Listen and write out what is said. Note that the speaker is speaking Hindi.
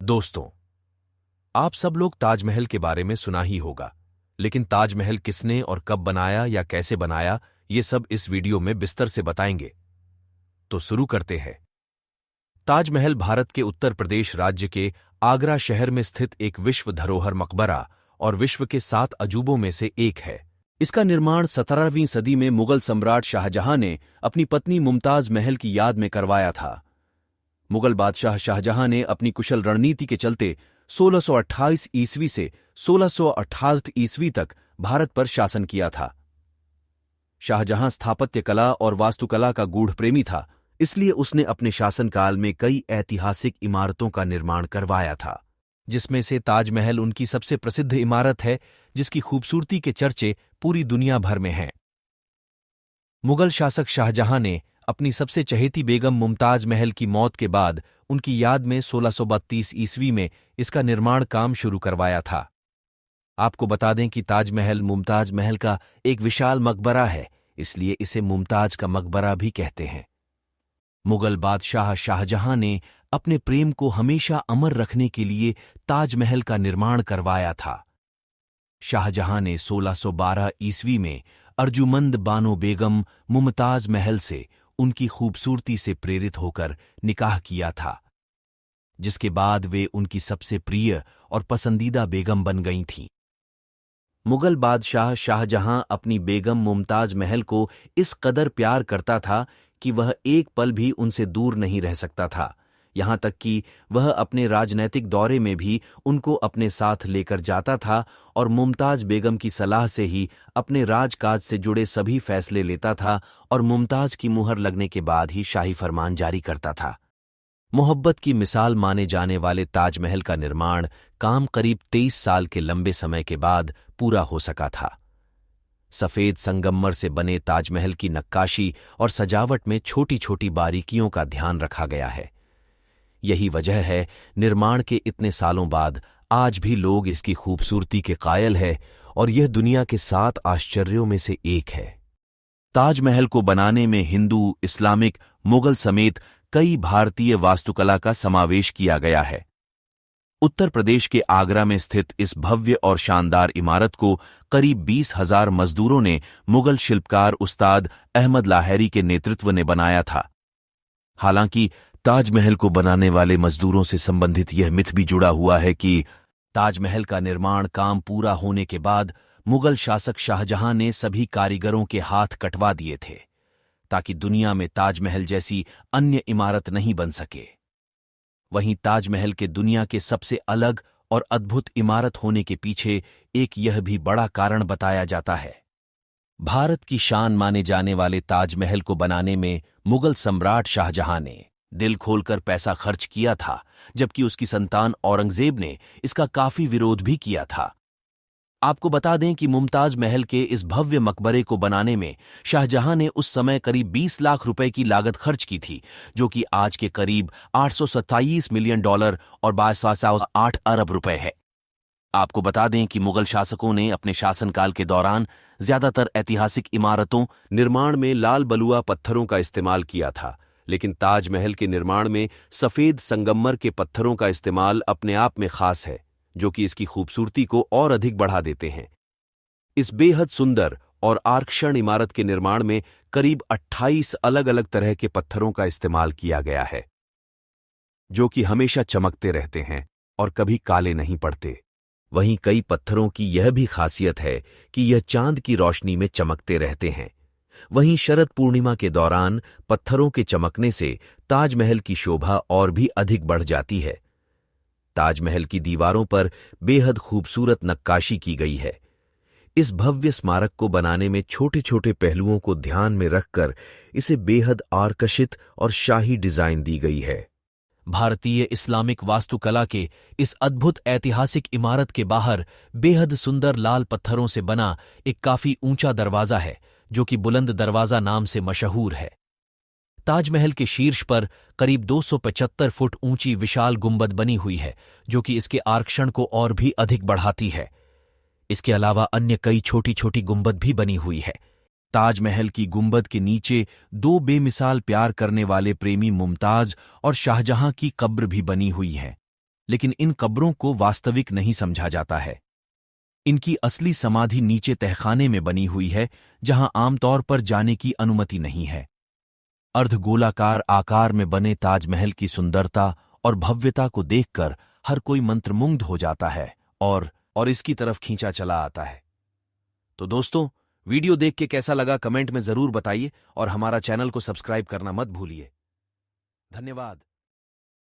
दोस्तों, आप सब लोग ताजमहल के बारे में सुना ही होगा, लेकिन ताजमहल किसने और कब बनाया या कैसे बनाया, ये सब इस वीडियो में विस्तार से बताएंगे। तो शुरू करते हैं। ताजमहल भारत के उत्तर प्रदेश राज्य के आगरा शहर में स्थित एक विश्व धरोहर मकबरा और विश्व के 7 अजूबों में से एक है। इसका निर्माण 17वीं सदी में मुगल सम्राट शाहजहां ने अपनी पत्नी मुमताज महल की याद में करवाया था। मुगल बादशाह शाहजहां ने अपनी कुशल रणनीति के चलते 1628 ईस्वी से 1668 ईस्वी तक भारत पर शासन किया था। शाहजहां स्थापत्य कला और वास्तुकला का गूढ़ प्रेमी था, इसलिए उसने अपने शासनकाल में कई ऐतिहासिक इमारतों का निर्माण करवाया था, जिसमें से ताजमहल उनकी सबसे प्रसिद्ध इमारत है, जिसकी खूबसूरती के चर्चे पूरी दुनिया भर में हैं। मुगल शासक शाहजहां ने अपनी सबसे चहेती बेगम मुमताज महल की मौत के बाद उनकी याद में 1632 ईस्वी में इसका निर्माण काम शुरू करवाया था। आपको बता दें कि ताजमहल मुमताज महल का एक विशाल मकबरा है, इसलिए इसे मुमताज का मकबरा भी कहते हैं। मुगल बादशाह शाहजहां ने अपने प्रेम को हमेशा अमर रखने के लिए ताजमहल का निर्माण करवाया था। शाहजहां ने 1612 ईस्वी में अर्जुमंद बानो बेगम मुमताज महल से उनकी खूबसूरती से प्रेरित होकर निकाह किया था, जिसके बाद वे उनकी सबसे प्रिय और पसंदीदा बेगम बन गई थीं। मुगल बादशाह शाहजहां अपनी बेगम मुमताज महल को इस कदर प्यार करता था कि वह एक पल भी उनसे दूर नहीं रह सकता था, यहां तक कि वह अपने राजनैतिक दौरे में भी उनको अपने साथ लेकर जाता था और मुमताज बेगम की सलाह से ही अपने राजकाज से जुड़े सभी फैसले लेता था और मुमताज की मुहर लगने के बाद ही शाही फरमान जारी करता था। मोहब्बत की मिसाल माने जाने वाले ताजमहल का निर्माण काम करीब 23 साल के लंबे समय के बाद पूरा हो सका था। सफेद संगमरमर से बने ताजमहल की नक्काशी और सजावट में छोटी छोटी बारीकियों का ध्यान रखा गया है। यही वजह है निर्माण के इतने सालों बाद आज भी लोग इसकी खूबसूरती के कायल है और यह दुनिया के 7 आश्चर्यों में से एक है। ताजमहल को बनाने में हिंदू, इस्लामिक, मुगल समेत कई भारतीय वास्तुकला का समावेश किया गया है। उत्तर प्रदेश के आगरा में स्थित इस भव्य और शानदार इमारत को करीब 20,000 मजदूरों ने मुगल शिल्पकार उस्ताद अहमद लाहौरी के नेतृत्व ने बनाया था। हालांकि ताजमहल को बनाने वाले मजदूरों से संबंधित यह मिथ भी जुड़ा हुआ है कि ताजमहल का निर्माण काम पूरा होने के बाद मुगल शासक शाहजहां ने सभी कारीगरों के हाथ कटवा दिए थे, ताकि दुनिया में ताजमहल जैसी अन्य इमारत नहीं बन सके। वहीं ताजमहल के दुनिया के सबसे अलग और अद्भुत इमारत होने के पीछे एक यह भी बड़ा कारण बताया जाता है। भारत की शान माने जाने वाले ताजमहल को बनाने में मुगल सम्राट शाहजहां ने दिल खोलकर पैसा खर्च किया था, जबकि उसकी संतान औरंगजेब ने इसका काफी विरोध भी किया था। आपको बता दें कि मुमताज महल के इस भव्य मकबरे को बनाने में शाहजहां ने उस समय करीब 20 लाख रुपए की लागत खर्च की थी, जो कि आज के करीब $827 मिलियन और 22.8 अरब रुपए है। आपको बता दें कि मुगल शासकों ने अपने शासनकाल के दौरान ज्यादातर ऐतिहासिक इमारतों निर्माण में लाल बलुआ पत्थरों का इस्तेमाल किया था, लेकिन ताजमहल के निर्माण में सफेद संगमरमर के पत्थरों का इस्तेमाल अपने आप में खास है, जो कि इसकी खूबसूरती को और अधिक बढ़ा देते हैं। इस बेहद सुंदर और आकर्षण इमारत के निर्माण में करीब 28 अलग अलग तरह के पत्थरों का इस्तेमाल किया गया है, जो कि हमेशा चमकते रहते हैं और कभी काले नहीं पड़ते। वहीं कई पत्थरों की यह भी खासियत है कि यह चांद की रोशनी में चमकते रहते हैं। वहीं शरद पूर्णिमा के दौरान पत्थरों के चमकने से ताजमहल की शोभा और भी अधिक बढ़ जाती है। ताजमहल की दीवारों पर बेहद खूबसूरत नक्काशी की गई है। इस भव्य स्मारक को बनाने में छोटे छोटे पहलुओं को ध्यान में रखकर इसे बेहद आकर्षित और शाही डिजाइन दी गई है। भारतीय इस्लामिक वास्तुकला के इस अद्भुत ऐतिहासिक इमारत के बाहर बेहद सुंदर लाल पत्थरों से बना एक काफी ऊंचा दरवाजा है, जो कि बुलंद दरवाजा नाम से मशहूर है। ताजमहल के शीर्ष पर करीब 275 फुट ऊंची विशाल गुंबद बनी हुई है, जो कि इसके आकर्षण को और भी अधिक बढ़ाती है। इसके अलावा अन्य कई छोटी छोटी गुंबद भी बनी हुई है। ताजमहल की गुंबद के नीचे 2 बेमिसाल प्यार करने वाले प्रेमी मुमताज और शाहजहां की कब्र भी बनी हुई है। लेकिन इन कब्रों को वास्तविक नहीं समझा जाता है। इनकी असली समाधि नीचे तहखाने में बनी हुई है, जहां आमतौर पर जाने की अनुमति नहीं है। अर्धगोलाकार आकार में बने ताजमहल की सुंदरता और भव्यता को देखकर हर कोई मंत्रमुग्ध हो जाता है और इसकी तरफ खींचा चला आता है। तो दोस्तों, वीडियो देख के कैसा लगा कमेंट में जरूर बताइए और हमारा चैनल को सब्सक्राइब करना मत भूलिए। धन्यवाद।